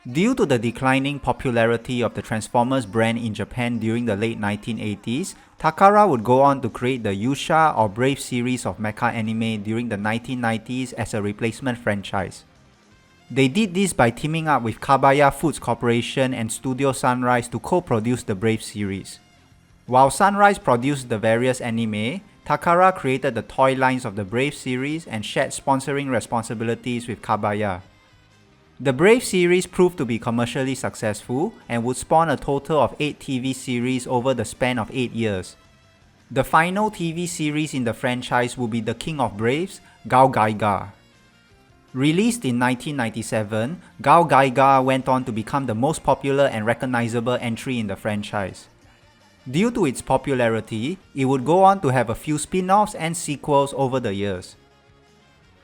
Due to the declining popularity of the Transformers brand in Japan during the late 1980s, Takara would go on to create the Yusha or Brave series of mecha anime during the 1990s as a replacement franchise. They did this by teaming up with Kabaya Foods Corporation and Studio Sunrise to co-produce the Brave series. While Sunrise produced the various anime, Takara created the toy lines of the Brave series and shared sponsoring responsibilities with Kabaya. The Brave series proved to be commercially successful and would spawn a total of 8 TV series over the span of 8 years. The final TV series in the franchise would be The King of Braves, GAOGAIGAR. Released in 1997, GAOGAIGAR went on to become the most popular and recognizable entry in the franchise. Due to its popularity, it would go on to have a few spin-offs and sequels over the years.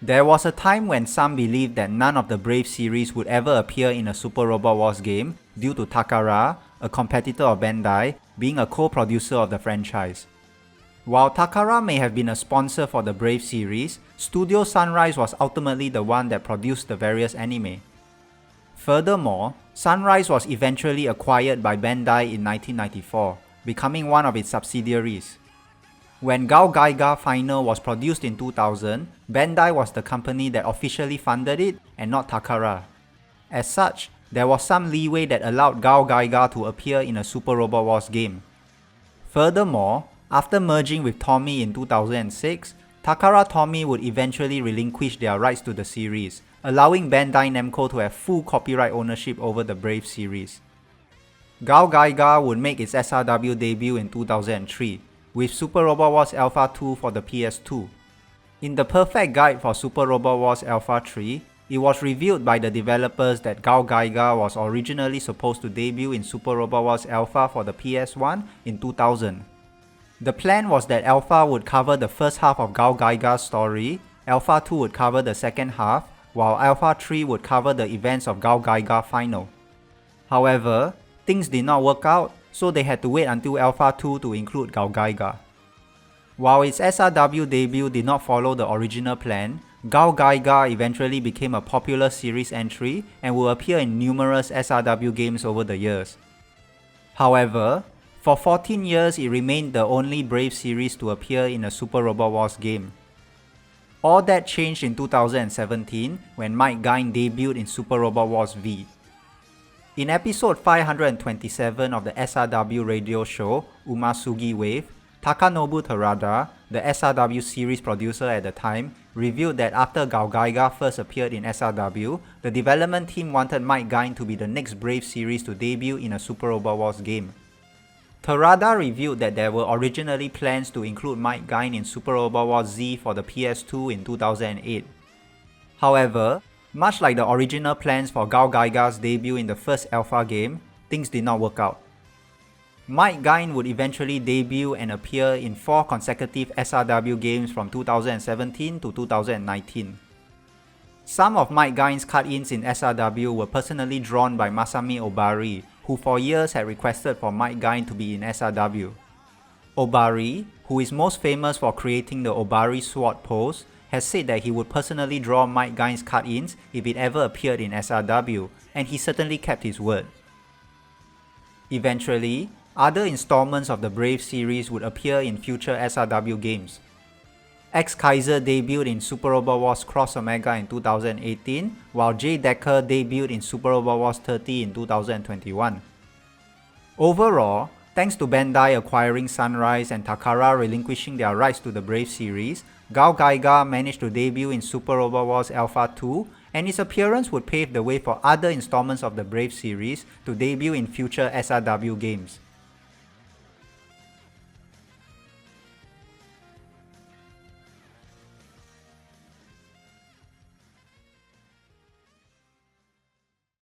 There was a time when some believed that none of the Brave series would ever appear in a Super Robot Wars game due to Takara, a competitor of Bandai, being a co-producer of the franchise. While Takara may have been a sponsor for the Brave series, Studio Sunrise was ultimately the one that produced the various anime. Furthermore, Sunrise was eventually acquired by Bandai in 1994, becoming one of its subsidiaries. When GAOGAIGAR Final was produced in 2000, Bandai was the company that officially funded it and not Takara. As such, there was some leeway that allowed GAOGAIGAR to appear in a Super Robot Wars game. Furthermore, after merging with Tommy in 2006, Takara Tomy would eventually relinquish their rights to the series, allowing Bandai Namco to have full copyright ownership over the Brave series. GAOGAIGAR would make its SRW debut in 2003, with Super Robot Wars Alpha 2 for the PS2. In the perfect guide for Super Robot Wars Alpha 3, it was revealed by the developers that GAOGAIGAR was originally supposed to debut in Super Robot Wars Alpha for the PS1 in 2000. The plan was that Alpha would cover the first half of GAOGAIGAR's story, Alpha 2 would cover the second half, while Alpha 3 would cover the events of GAOGAIGAR Final. However, things did not work out, so they had to wait until Alpha 2 to include GAOGAIGAR. While its SRW debut did not follow the original plan, GAOGAIGAR eventually became a popular series entry and will appear in numerous SRW games over the years. However, for 14 years it remained the only Brave series to appear in a Super Robot Wars game. All that changed in 2017 when Mike Gaine debuted in Super Robot Wars V. In episode 527 of the SRW radio show Umasugi Wave, Takanobu Terada, the SRW series producer at the time, revealed that after GAOGAIGAR first appeared in SRW, the development team wanted Mike Gaine to be the next Brave series to debut in a Super Robot Wars game. Terada revealed that there were originally plans to include Mike Gaine in Super Robot Wars Z for the PS2 in 2008. However, much like the original plans for GAOGAIGAR's debut in the first Alpha game, things did not work out. Mike Gaine would eventually debut and appear in 4 consecutive SRW games from 2017 to 2019. Some of Mike Gaine's cut-ins in SRW were personally drawn by Masami Obari, who for years had requested for Mike Gaine to be in SRW. Obari, who is most famous for creating the Obari sword pose, has said that he would personally draw Mike Gaine's cut-ins if it ever appeared in SRW, and he certainly kept his word. Eventually, other installments of the Brave series would appear in future SRW games. X-Kaiser debuted in Super Robot Wars Cross Omega in 2018, while J. Decker debuted in Super Robot Wars 30 in 2021. Overall, thanks to Bandai acquiring Sunrise and Takara relinquishing their rights to the Brave series, GAOGAIGAR managed to debut in Super Robot Wars Alpha 2, and its appearance would pave the way for other installments of the Brave series to debut in future SRW games.